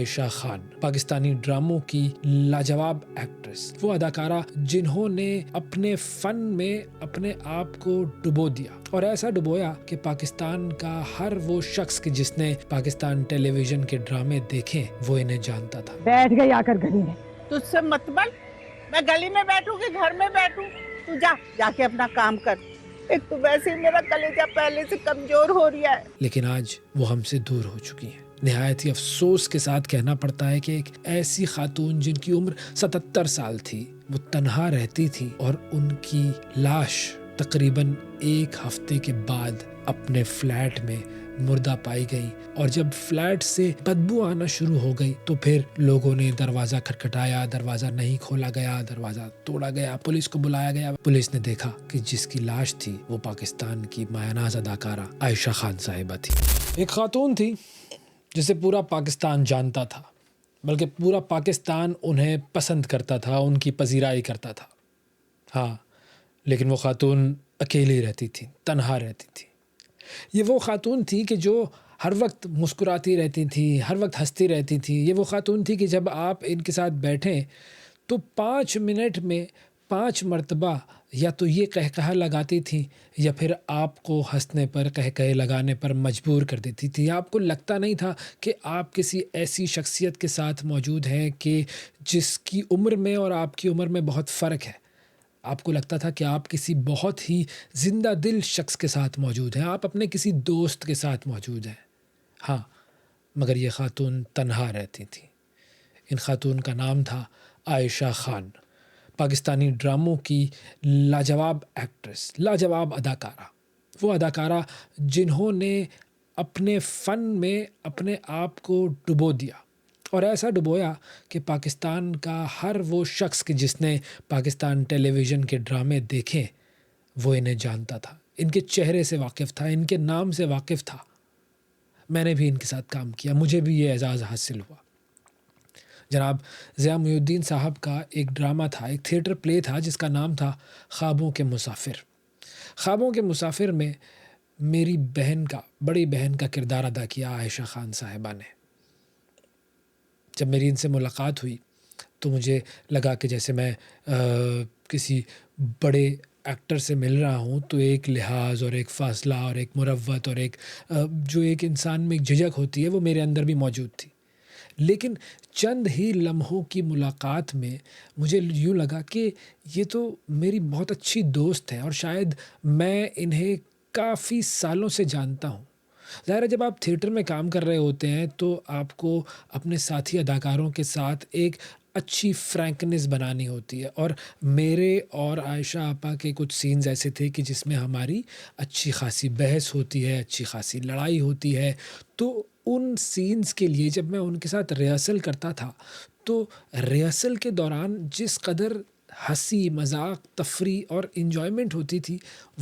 عائشہ خان، پاکستانی ڈراموں کی لاجواب ایکٹریس، وہ اداکارہ جنہوں نے اپنے فن میں اپنے آپ کو ڈبو دیا اور ایسا ڈبویا کہ پاکستان کا ہر وہ شخص کہ جس نے پاکستان ٹیلی ویژن کے ڈرامے دیکھے وہ انہیں جانتا تھا۔ بیٹھ گئی آ کر گلی میں، تجھ سے مت بن، میں گلی میں بیٹھوں کہ گھر میں بیٹھوں؟ تو جا کے اپنا کام کر، ایک تو ویسے ہی میرا کلیجہ پہلے سے کمزور ہو رہا ہے۔ لیکن آج وہ ہم سے دور ہو چکی ہیں۔ نہایت ہی افسوس کے ساتھ کہنا پڑتا ہے کہ ایک ایسی خاتون جن کی عمر 77 سال تھی، وہ تنہا رہتی تھی اور ان کی لاش تقریباً 1 ہفتے کے بعد اپنے فلیٹ میں مردہ پائی گئی، اور جب فلیٹ سے بدبو آنا شروع ہو گئی تو پھر لوگوں نے دروازہ کھٹکھٹایا، دروازہ نہیں کھولا گیا، دروازہ توڑا گیا، پولیس کو بلایا گیا۔ پولیس نے دیکھا کہ جس کی لاش تھی وہ پاکستان کی مایہ ناز اداکارہ عائشہ خان صاحبہ تھی۔ ایک خاتون تھی جسے پورا پاکستان جانتا تھا، بلکہ پورا پاکستان انہیں پسند کرتا تھا، ان کی پذیرائی کرتا تھا۔ ہاں، لیکن وہ خاتون اکیلی رہتی تھی، تنہا رہتی تھی۔ یہ وہ خاتون تھی کہ جو ہر وقت مسکراتی رہتی تھی، ہر وقت ہنستی رہتی تھی۔ یہ وہ خاتون تھی کہ جب آپ ان کے ساتھ بیٹھیں تو 5 منٹ میں 5 مرتبہ یا تو یہ قہقہہ لگاتی تھی یا پھر آپ کو ہنسنے پر، قہقہے لگانے پر مجبور کر دیتی تھی۔ آپ کو لگتا نہیں تھا کہ آپ کسی ایسی شخصیت کے ساتھ موجود ہیں کہ جس کی عمر میں اور آپ کی عمر میں بہت فرق ہے۔ آپ کو لگتا تھا کہ آپ کسی بہت ہی زندہ دل شخص کے ساتھ موجود ہیں، آپ اپنے کسی دوست کے ساتھ موجود ہیں۔ ہاں، مگر یہ خاتون تنہا رہتی تھی۔ ان خاتون کا نام تھا عائشہ خان، پاکستانی ڈراموں کی لاجواب ایکٹریس، لاجواب اداکارہ، وہ اداکارہ جنہوں نے اپنے فن میں اپنے آپ کو ڈبو دیا اور ایسا ڈبویا کہ پاکستان کا ہر وہ شخص کہ جس نے پاکستان ٹیلی ویژن کے ڈرامے دیکھے وہ انہیں جانتا تھا، ان کے چہرے سے واقف تھا، ان کے نام سے واقف تھا۔ میں نے بھی ان کے ساتھ کام کیا، مجھے بھی یہ اعزاز حاصل ہوا۔ جناب ضیاء محی الدین صاحب کا ایک ڈرامہ تھا، ایک تھیٹر پلے تھا جس کا نام تھا خوابوں کے مسافر۔ خوابوں کے مسافر میں میری بہن کا، بڑی بہن کا کردار ادا کیا عائشہ خان صاحبہ نے۔ جب میری ان سے ملاقات ہوئی تو مجھے لگا کہ جیسے میں کسی بڑے ایکٹر سے مل رہا ہوں، تو ایک لحاظ اور ایک فاصلہ اور ایک مروت اور ایک جو ایک انسان میں ایک جھجک ہوتی ہے وہ میرے اندر بھی موجود تھی۔ لیکن چند ہی لمحوں کی ملاقات میں مجھے یوں لگا کہ یہ تو میری بہت اچھی دوست ہے اور شاید میں انہیں کافی سالوں سے جانتا ہوں۔ ظاہر ہے جب آپ تھیٹر میں کام کر رہے ہوتے ہیں تو آپ کو اپنے ساتھی اداکاروں کے ساتھ ایک اچھی فرینکنس بنانی ہوتی ہے، اور میرے اور عائشہ آپا کے کچھ سینز ایسے تھے کہ جس میں ہماری اچھی خاصی بحث ہوتی ہے، اچھی خاصی لڑائی ہوتی ہے۔ تو ان سینز کے لیے جب میں ان کے ساتھ ریہرسل کرتا تھا تو ریہرسل کے دوران جس قدر ہنسی، مذاق، تفریح اور انجوائمنٹ ہوتی تھی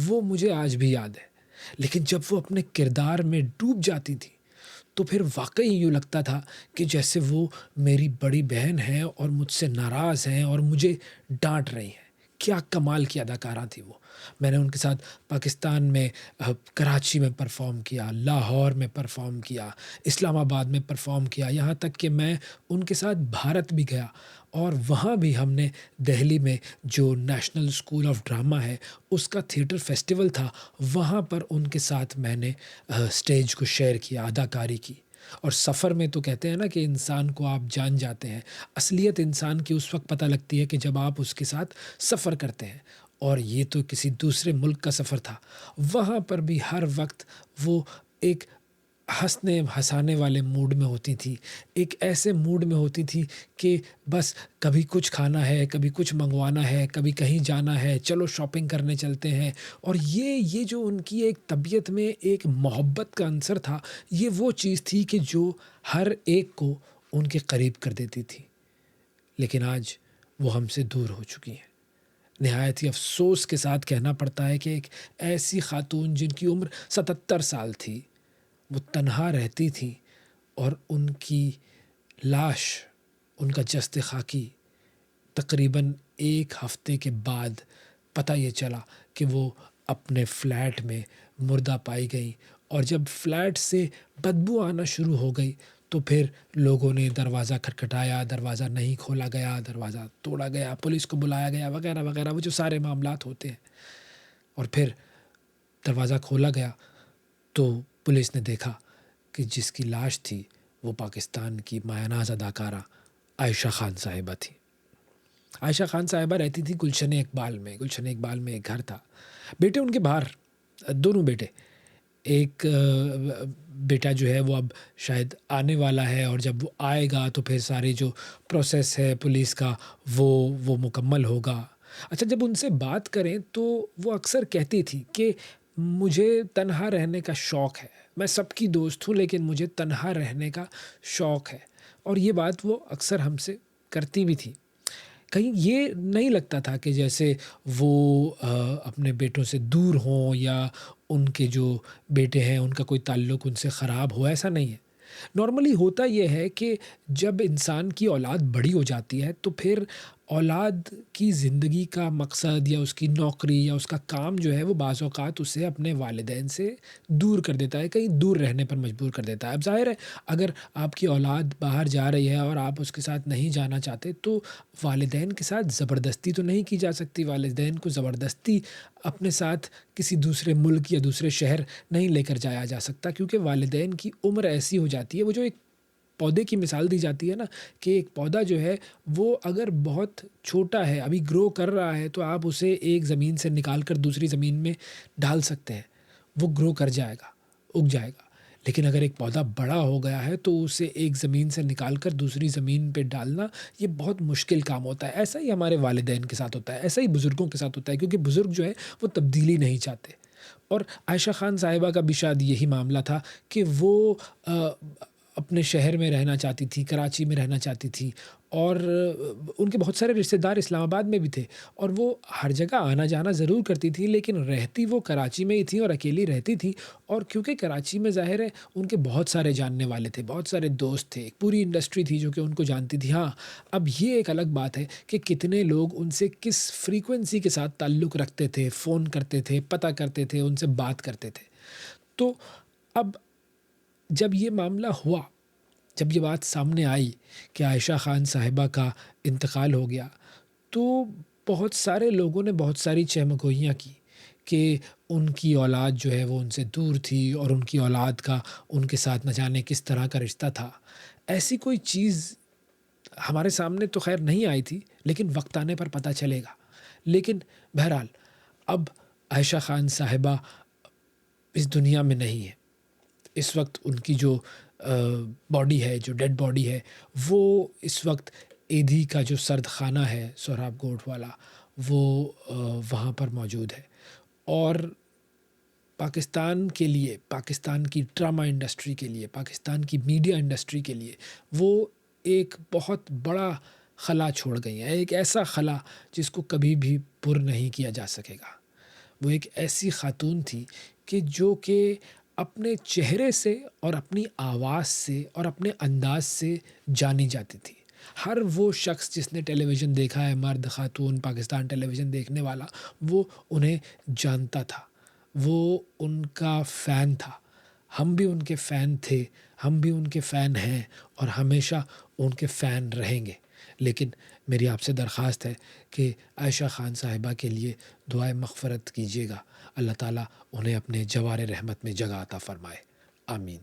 وہ مجھے آج بھی یاد ہے۔ لیکن جب وہ اپنے کردار میں ڈوب جاتی تھی تو پھر واقعی یوں لگتا تھا کہ جیسے وہ میری بڑی بہن ہیں اور مجھ سے ناراض ہیں اور مجھے ڈانٹ رہی ہیں۔ کیا کمال کی اداکارہ تھی وہ۔ میں نے ان کے ساتھ پاکستان میں کراچی میں پرفارم کیا، لاہور میں پرفارم کیا، اسلام آباد میں پرفارم کیا، یہاں تک کہ میں ان کے ساتھ بھارت بھی گیا، اور وہاں بھی ہم نے دہلی میں جو نیشنل اسکول آف ڈرامہ ہے اس کا تھیٹر فیسٹیول تھا، وہاں پر ان کے ساتھ میں نے سٹیج کو شیئر کیا، اداکاری کی۔ اور سفر میں تو کہتے ہیں نا کہ انسان کو آپ جان جاتے ہیں، اصلیت انسان کی اس وقت پتہ لگتی ہے کہ جب آپ اس کے ساتھ سفر کرتے ہیں، اور یہ تو کسی دوسرے ملک کا سفر تھا۔ وہاں پر بھی ہر وقت وہ ایک ہنسنے ہنسانے والے موڈ میں ہوتی تھی، ایک ایسے موڈ میں ہوتی تھی کہ بس کبھی کچھ کھانا ہے، کبھی کچھ منگوانا ہے، کبھی کہیں جانا ہے، چلو شاپنگ کرنے چلتے ہیں۔ اور یہ جو ان کی ایک طبیعت میں ایک محبت کا عنصر تھا، یہ وہ چیز تھی کہ جو ہر ایک کو ان کے قریب کر دیتی تھی۔ لیکن آج وہ ہم سے دور ہو چکی ہیں۔ نہایت ہی افسوس کے ساتھ کہنا پڑتا ہے کہ ایک ایسی خاتون جن کی عمر 77 سال تھی، وہ تنہا رہتی تھی، اور ان کی لاش، ان کا جسد خاکی تقریباً 1 ہفتے کے بعد پتہ یہ چلا کہ وہ اپنے فلیٹ میں مردہ پائی گئی، اور جب فلیٹ سے بدبو آنا شروع ہو گئی تو پھر لوگوں نے دروازہ کھٹکھٹایا، دروازہ نہیں کھولا گیا، دروازہ توڑا گیا، پولیس کو بلایا گیا وغیرہ وغیرہ، وہ جو سارے معاملات ہوتے ہیں۔ اور پھر دروازہ کھولا گیا تو پولیس نے دیکھا کہ جس کی لاش تھی وہ پاکستان کی مایہ ناز اداکارہ عائشہ خان صاحبہ تھی۔ عائشہ خان صاحبہ رہتی تھی گلشن اقبال میں۔ گلشن اقبال میں ایک گھر تھا، بیٹے ان کے باہر، دونوں بیٹے، ایک بیٹا جو ہے وہ اب شاید آنے والا ہے، اور جب وہ آئے گا تو پھر سارے جو پروسیس ہے پولیس کا وہ مکمل ہوگا۔ اچھا، جب ان سے بات کریں تو وہ اکثر کہتی تھی کہ مجھے تنہا رہنے کا شوق ہے، میں سب کی دوست ہوں لیکن مجھے تنہا رہنے کا شوق ہے، اور یہ بات وہ اکثر ہم سے کرتی بھی تھی۔ کہیں یہ نہیں لگتا تھا کہ جیسے وہ اپنے بیٹوں سے دور ہوں یا ان کے جو بیٹے ہیں ان کا کوئی تعلق ان سے خراب ہو، ایسا نہیں ہے۔ نارملی ہوتا یہ ہے کہ جب انسان کی اولاد بڑی ہو جاتی ہے تو پھر اولاد کی زندگی کا مقصد یا اس کی نوکری یا اس کا کام جو ہے وہ بعض اوقات اسے اپنے والدین سے دور کر دیتا ہے، کہیں دور رہنے پر مجبور کر دیتا ہے۔ اب ظاہر ہے اگر آپ کی اولاد باہر جا رہی ہے اور آپ اس کے ساتھ نہیں جانا چاہتے تو والدین کے ساتھ زبردستی تو نہیں کی جا سکتی، والدین کو زبردستی اپنے ساتھ کسی دوسرے ملک یا دوسرے شہر نہیں لے کر جایا جا سکتا، کیونکہ والدین کی عمر ایسی ہو جاتی ہے، وہ جو ایک پودے کی مثال دی جاتی ہے نا، کہ ایک پودا جو ہے وہ اگر بہت چھوٹا ہے، ابھی گرو کر رہا ہے، تو آپ اسے ایک زمین سے نکال کر دوسری زمین میں ڈال سکتے ہیں، وہ گرو کر جائے گا، اگ جائے گا۔ لیکن اگر ایک پودا بڑا ہو گیا ہے تو اسے ایک زمین سے نکال کر دوسری زمین پہ ڈالنا یہ بہت مشکل کام ہوتا ہے۔ ایسا ہی ہمارے والدین کے ساتھ ہوتا ہے، ایسا ہی بزرگوں کے ساتھ ہوتا ہے، کیونکہ بزرگ جو ہے وہ تبدیلی نہیں چاہتے۔ اور عائشہ خان صاحبہ کا بھی شاید یہی معاملہ تھا کہ وہ اپنے شہر میں رہنا چاہتی تھی، کراچی میں رہنا چاہتی تھی، اور ان کے بہت سارے رشتہ دار اسلام آباد میں بھی تھے، اور وہ ہر جگہ آنا جانا ضرور کرتی تھی، لیکن رہتی وہ کراچی میں ہی تھی اور اکیلی رہتی تھی۔ اور کیونکہ کراچی میں ظاہر ہے ان کے بہت سارے جاننے والے تھے، بہت سارے دوست تھے، ایک پوری انڈسٹری تھی جو کہ ان کو جانتی تھی۔ ہاں، اب یہ ایک الگ بات ہے کہ کتنے لوگ ان سے کس فریکوینسی کے ساتھ تعلق رکھتے تھے، فون کرتے تھے، پتہ کرتے تھے، ان سے بات کرتے تھے۔ تو اب جب یہ معاملہ ہوا، جب یہ بات سامنے آئی کہ عائشہ خان صاحبہ کا انتقال ہو گیا، تو بہت سارے لوگوں نے بہت ساری چہمگوئیاں کی کہ ان کی اولاد جو ہے وہ ان سے دور تھی، اور ان کی اولاد کا ان کے ساتھ نہ جانے کس طرح کا رشتہ تھا۔ ایسی کوئی چیز ہمارے سامنے تو خیر نہیں آئی تھی، لیکن وقت آنے پر پتہ چلے گا۔ لیکن بہرحال اب عائشہ خان صاحبہ اس دنیا میں نہیں ہے۔ اس وقت ان کی جو باڈی ہے، جو ڈیڈ باڈی ہے، وہ اس وقت ایدھی کا جو سرد خانہ ہے سہراب گوٹھ والا، وہ وہاں پر موجود ہے۔ اور پاکستان کے لیے، پاکستان کی ڈرامہ انڈسٹری کے لیے، پاکستان کی میڈیا انڈسٹری کے لیے وہ ایک بہت بڑا خلا چھوڑ گئی ہیں، ایک ایسا خلا جس کو کبھی بھی پر نہیں کیا جا سکے گا۔ وہ ایک ایسی خاتون تھی کہ جو کہ اپنے چہرے سے اور اپنی آواز سے اور اپنے انداز سے جانی جاتی تھی۔ ہر وہ شخص جس نے ٹیلی ویژن دیکھا ہے، مرد خاتون پاکستان ٹیلی ویژن دیکھنے والا، وہ انہیں جانتا تھا، وہ ان کا فین تھا۔ ہم بھی ان کے فین تھے، ہم بھی ان کے فین ہیں، اور ہمیشہ ان کے فین رہیں گے۔ لیکن میری آپ سے درخواست ہے کہ عائشہ خان صاحبہ کے لیے دعائے مغفرت کیجیے گا، اللہ تعالیٰ انہیں اپنے جوار رحمت میں جگہ عطا فرمائے، آمین۔